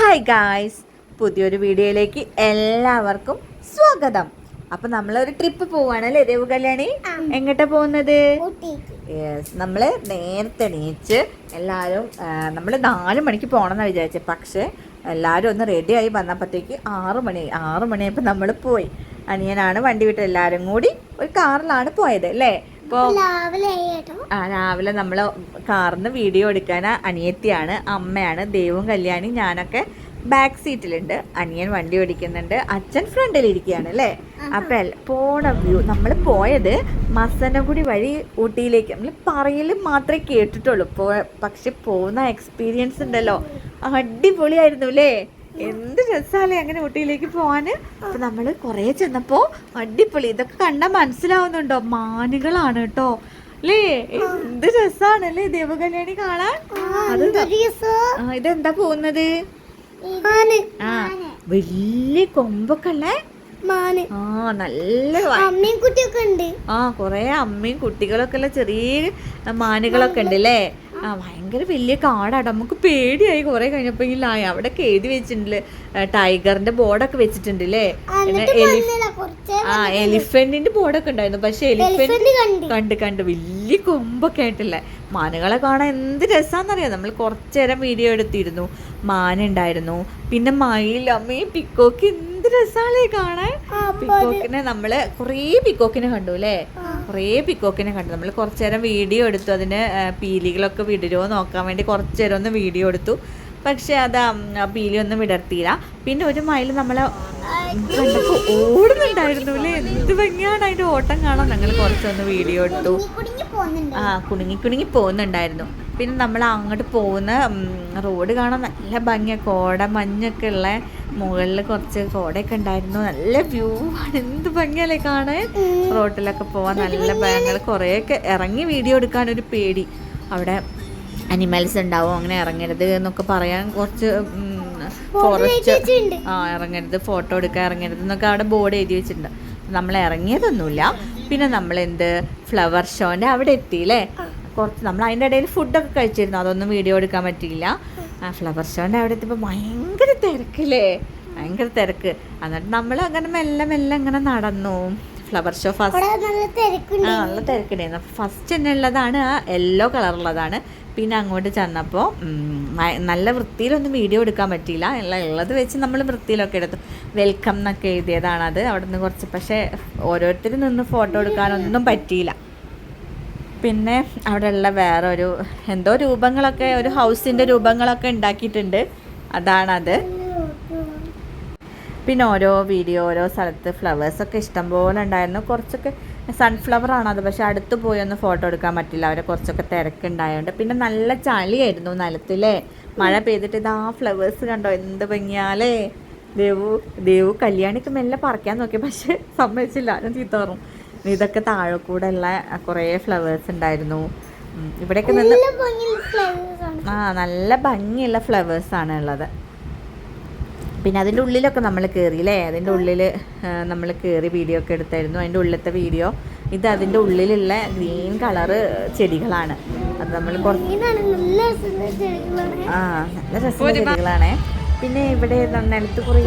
Hi guys, പുതിയൊരു വീഡിയോയിലേക്ക് എല്ലാവർക്കും സ്വാഗതം. അപ്പം നമ്മളൊരു ട്രിപ്പ് പോവാണല്ലേ ദേവു കല്യാണി? എങ്ങോട്ടാ പോകുന്നത്? യെസ്, നമ്മൾ നേരത്തെ എണീച്ച് എല്ലാവരും നമ്മൾ 4 മണിക്ക് പോകണമെന്നാണ് വിചാരിച്ചത്. പക്ഷേ എല്ലാവരും ഒന്ന് റെഡിയായി വന്നപ്പോഴത്തേക്ക് 6 മണിയായപ്പോൾ നമ്മൾ പോയി. അനിയനാണ് വണ്ടി വിട്ട് എല്ലാവരും കൂടി ഒരു കാറിലാണ് പോയത് അല്ലേ? ഇപ്പോൾ രാവിലെ നമ്മൾ കാറിന് വീഡിയോ എടുക്കാൻ അനിയത്തിയാണ്, അമ്മയാണ്, ദേവും കല്യാണി ഞാനൊക്കെ ബാക്ക് സീറ്റിലുണ്ട്. അനിയൻ വണ്ടി ഓടിക്കുന്നുണ്ട്, അച്ഛൻ ഫ്രണ്ടിലിരിക്കുകയാണ് അല്ലേ? അപ്പം പോണ വ്യൂ, നമ്മൾ പോയത് മസനഗുഡി വഴി ഊട്ടിയിലേക്ക്. നമ്മൾ പറയൽ മാത്രമേ കേട്ടിട്ടുള്ളൂ, പക്ഷെ പോകുന്ന എക്സ്പീരിയൻസ് ഉണ്ടല്ലോ, അടിപൊളിയായിരുന്നു അല്ലേ? എന്ത് രസമല്ലേ അങ്ങനെ ഊട്ടിയിലേക്ക് പോവാന്. അപ്പൊ നമ്മള് കൊറേ ചെന്നപ്പോ അടിപൊളി. ഇതൊക്കെ കണ്ടാൽ മനസ്സിലാവുന്നുണ്ടോ? മാനുകളാണ് കേട്ടോ അല്ലേ? എന്ത് രസാണല്ലേ ദേവകല്യാണി കാണാൻ. ഇതെന്താ പോകുന്നത്? ആ, വലിയ കൊമ്പൊക്കെ ഉള്ള നല്ല അമ്മയും കുട്ടിയൊക്കെ ഉണ്ട്. കൊറേ അമ്മയും കുട്ടികളൊക്കെ ഉള്ള ചെറിയ മാനുകളൊക്കെ ഉണ്ട് അല്ലേ? ഭയങ്കര വലിയ കാടാണ്. നമുക്ക് പേടിയായി കുറെ കഴിഞ്ഞപ്പോഴായി. അവിടെ എഴുതി വെച്ചിട്ടുണ്ട്, ടൈഗറിന്റെ ബോർഡൊക്കെ വെച്ചിട്ടുണ്ട് അല്ലേ? എലിഫന്റിന്റെ ബോർഡൊക്കെ ഉണ്ടായിരുന്നു. പക്ഷെ എലിഫന്റ് കണ്ട് വലിയ കൊമ്പൊക്കെ ആയിട്ടില്ലേ. മാനുകളെ കാണാൻ എന്ത് രസാന്നറിയാം. നമ്മൾ കുറച്ചു നേരം വീഡിയോ എടുത്തിരുന്നു. മാനുണ്ടായിരുന്നു, പിന്നെ മയിൽ, അമ്മയെ പിക്കോക്ക്, എന്ത് രസാണല്ലേ കാണാൻ. പിക്കോക്കിനെ നമ്മള് കുറേ പിക്കോക്കിനെ കണ്ടു അല്ലേ? കുറേ പിക്കോക്കിനെ കണ്ടു. നമ്മൾ കുറച്ചു നേരം വീഡിയോ എടുത്തു. അതിന് പീലികളൊക്കെ വിടരുമോ നോക്കാൻ വേണ്ടി കുറച്ചു നേരം ഒന്ന് വീഡിയോ എടുത്തു. പക്ഷെ അത് പീലി ഒന്നും വിടർത്തിയില്ല. പിന്നെ ഒരു മയിൽ നമ്മളെ കണ്ടപ്പോൾ ഓടുന്നുണ്ടായിരുന്നു അല്ലേ? എന്ത് ഭംഗിയാണ് അതിൻ്റെ ഓട്ടം കാണാൻ. ഞങ്ങൾ കുറച്ചൊന്ന് വീഡിയോ എടുത്തു. കുണുങ്ങി പോകുന്നുണ്ടായിരുന്നു. പിന്നെ നമ്മൾ അങ്ങോട്ട് പോകുന്ന റോഡ് കാണാൻ നല്ല ഭംഗിയാണ്. കോട മഞ്ഞൊക്കെ ഉള്ള, മുകളിൽ കുറച്ച് കോടയൊക്കെ ഉണ്ടായിരുന്നു. നല്ല വ്യൂ ആണ്, എന്ത് ഭംഗിയല്ലേ കാണാൻ. റോഡിലൊക്കെ പോവാൻ നല്ല ഭംഗി. കുറേയൊക്കെ ഇറങ്ങി വീഡിയോ എടുക്കാനൊരു പേടി. അവിടെ അനിമൽസ് ഉണ്ടാവും, അങ്ങനെ ഇറങ്ങരുത് എന്നൊക്കെ പറയാൻ കുറച്ച് ഫോറസ്റ്റ് ഇറങ്ങരുത്, ഫോട്ടോ എടുക്കാൻ ഇറങ്ങരുത് എന്നൊക്കെ അവിടെ ബോർഡ് എഴുതി വെച്ചിട്ടുണ്ട്. നമ്മൾ ഇറങ്ങിയതൊന്നുമില്ല. പിന്നെ നമ്മൾ ഫ്ലവർ ഷോൻ്റെ അവിടെ എത്തിയില്ലേ? കുറച്ച് നമ്മൾ അതിൻ്റെ ഇടയിൽ ഫുഡൊക്കെ കഴിച്ചിരുന്നു, അതൊന്നും വീഡിയോ എടുക്കാൻ പറ്റിയില്ല. ഫ്ലവർ ഷോൻ്റെ അവിടെ എത്തിയപ്പോൾ ഭയങ്കര തിരക്കില്ലേ? ഭയങ്കര തിരക്ക്. എന്നിട്ട് നമ്മൾ അങ്ങനെ മെല്ലെ അങ്ങനെ നടന്നു. ഫ്ലവർ ഷോ ഫസ്റ്റ് നല്ല തിരക്കുണ്ടായിരുന്നു. ഫസ്റ്റ് തന്നെ ഉള്ളതാണ് യെല്ലോ കളറുള്ളതാണ്. പിന്നെ അങ്ങോട്ട് ചെന്നപ്പോൾ നല്ല വൃത്തിയിലൊന്നും വീഡിയോ എടുക്കാൻ പറ്റിയില്ല. ഉള്ളത് വെച്ച് നമ്മൾ വൃത്തിയിലൊക്കെ എടുത്തു. വെൽക്കം എന്നൊക്കെ എഴുതിയതാണത്. അവിടെ നിന്ന് കുറച്ച്, പക്ഷേ ഓരോരുത്തരും നിന്ന് ഫോട്ടോ എടുക്കാനൊന്നും പറ്റിയില്ല. പിന്നെ അവിടെയുള്ള വേറെ എന്തോ രൂപങ്ങളൊക്കെ, ഒരു ഹൗസിൻ്റെ രൂപങ്ങളൊക്കെ ഉണ്ടാക്കിയിട്ടുണ്ട്, അതാണത്. പിന്നെ ഓരോ സ്ഥലത്ത് ഫ്ലവേഴ്സൊക്കെ ഇഷ്ടംപോലെ ഉണ്ടായിരുന്നു. കുറച്ചൊക്കെ സൺഫ്ലവർ ആണത്, പക്ഷെ അടുത്ത് പോയി ഒന്ന് ഫോട്ടോ എടുക്കാൻ പറ്റില്ല, അവരെ കുറച്ചൊക്കെ തിരക്കുണ്ടായതുകൊണ്ട്. പിന്നെ നല്ല ചളിയായിരുന്നു നിലത്തില്ലേ, മഴ പെയ്തിട്ട്. ഇതാ ഫ്ലവേഴ്സ് കണ്ടോ, എന്ത് ഭംഗിയാലേ. ദേവു കല്യാണിക്ക് മെല്ലെ പറിക്കാൻ നോക്കി, പക്ഷെ സമ്മതിച്ചില്ല, ഞാൻ ചീത്ത പറഞ്ഞു. ഇതൊക്കെ താഴെ കൂടെ ഉള്ള കുറേ ഫ്ലവേഴ്സ് ഉണ്ടായിരുന്നു. ഇവിടെയൊക്കെ നിന്ന് നല്ല ഭംഗിയുള്ള ഫ്ലവേഴ്സാണ് ഉള്ളത്. പിന്നെ അതിൻ്റെ ഉള്ളിലൊക്കെ നമ്മൾ കയറിയില്ലേ? അതിൻ്റെ ഉള്ളിൽ നമ്മൾ കയറി വീഡിയോ ഒക്കെ എടുത്തായിരുന്നു. അതിൻ്റെ ഉള്ളിലത്തെ വീഡിയോ ഇത്. അതിൻ്റെ ഉള്ളിലുള്ള ഗ്രീൻ കളറ് ചെടികളാണ്. അത് നമ്മൾ നല്ല രസമുള്ള ചെടികളാണ്. പിന്നെ ഇവിടെ നിലത്ത് കുറേ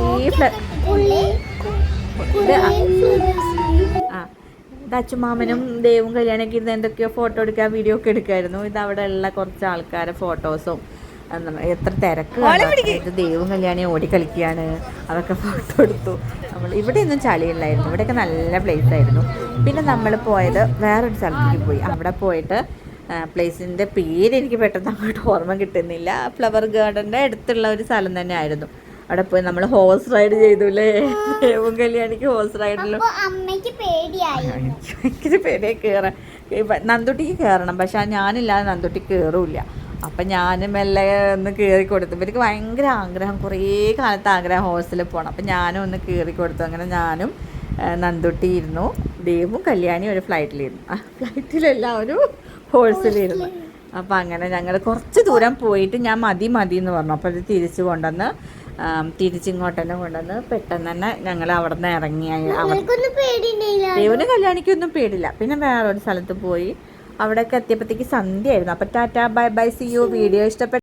ഇത് അച്ചുമാമനും ദേവും കല്യാണിയൊക്കെ ഇരുന്ന് എന്തൊക്കെയോ ഫോട്ടോ എടുക്കുക, വീഡിയോ ഒക്കെ എടുക്കുമായിരുന്നു. ഇത് അവിടെ ഉള്ള കുറച്ച് ആൾക്കാരെ ഫോട്ടോസും. എത്ര തിരക്ക്. ഇത് ദേവും കല്യാണി ഓടിക്കളിക്കുകയാണ്, അതൊക്കെ ഫോട്ടോ എടുത്തു. നമ്മൾ ഇവിടെയൊന്നും ചളിയില്ലായിരുന്നു, ഇവിടെയൊക്കെ നല്ല പ്ലേസ് ആയിരുന്നു. പിന്നെ നമ്മൾ പോയത് വേറൊരു സ്ഥലത്തേക്ക് പോയി. അവിടെ പോയിട്ട് പ്ലേസിൻ്റെ പേര് എനിക്ക് പെട്ടെന്ന് അങ്ങോട്ട് ഓർമ്മ കിട്ടുന്നില്ല. ഫ്ലവർ ഗാർഡൻ്റെ അടുത്തുള്ള ഒരു സ്ഥലം തന്നെ ആയിരുന്നു. അവിടെ പോയി നമ്മൾ ഹോഴ്സ് റൈഡ് ചെയ്തു അല്ലേ? ദേവും കല്യാണിക്ക് ഹോഴ്സ് റൈഡിലും ഭയങ്കര പേടിയായി കയറാൻ. നന്ദുട്ടിക്ക് കയറണം, പക്ഷെ ഞാനില്ലാതെ നന്ദുട്ടി കയറില്ല. അപ്പം ഞാൻ മെല്ലെ ഒന്ന് കയറി കൊടുത്തു. ഇവർക്ക് ഭയങ്കര ആഗ്രഹം, കുറേ കാലത്ത് ആഗ്രഹം ഹോഴ്സിൽ പോകണം. അപ്പം ഞാനും ഒന്ന് കയറി കൊടുത്തു. അങ്ങനെ ഞാനും നന്ദുട്ടി ഇരുന്നു, ദേവും കല്യാണിയും ഒരു ഫ്ലൈറ്റിലിരുന്നു. ആ ഫ്ലൈറ്റിലെല്ലാവരും ഹോഴ്സിലിരുന്നു. അപ്പം അങ്ങനെ ഞങ്ങൾ കുറച്ച് ദൂരം പോയിട്ട് ഞാൻ മതി എന്ന് പറഞ്ഞു. അപ്പോൾ അത് തിരിച്ചിങ്ങോട്ട് തന്നെ കൊണ്ടുവന്ന് പെട്ടെന്ന് തന്നെ ഞങ്ങൾ അവിടെ നിന്ന് ഇറങ്ങി. ദേവിന് കല്യാണിക്കൊന്നും പേടില്ല. പിന്നെ വേറൊരു സ്ഥലത്ത് പോയി. അവിടെയൊക്കെ എത്തിയപ്പോഴത്തേക്ക് സന്ധ്യയായിരുന്നു. അപ്പോൾ tata bye bye, see you. Video ഇഷ്ടപ്പെട്ടു